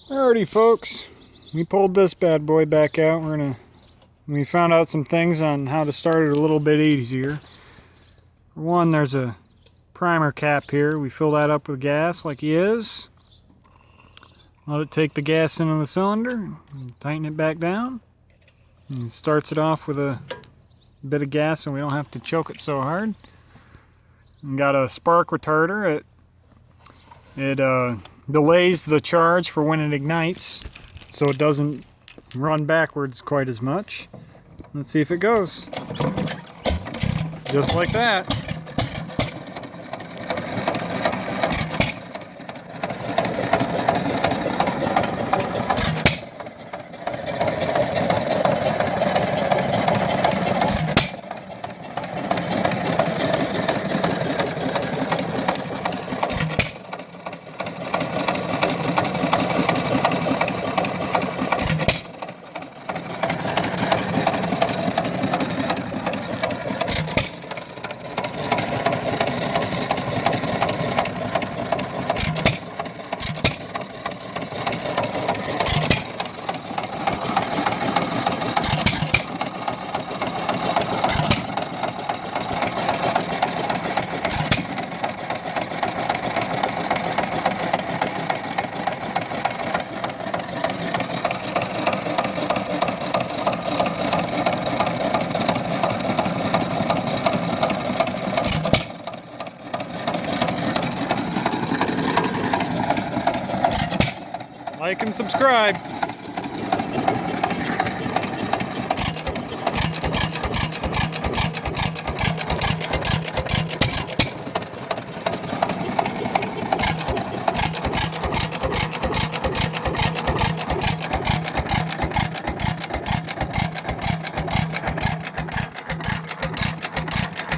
Alrighty folks, we pulled this bad boy back out. We found out some things on how to start it a little bit easier. For one, there's a primer cap here. We fill that up with gas like he is. Let it take the gas into the cylinder and tighten it back down. And it starts it off with a bit of gas and we don't have to choke it so hard. And got a spark retarder. It delays the charge for when it ignites so it doesn't run backwards quite as much. Let's see if it goes. Just like that. Like and subscribe.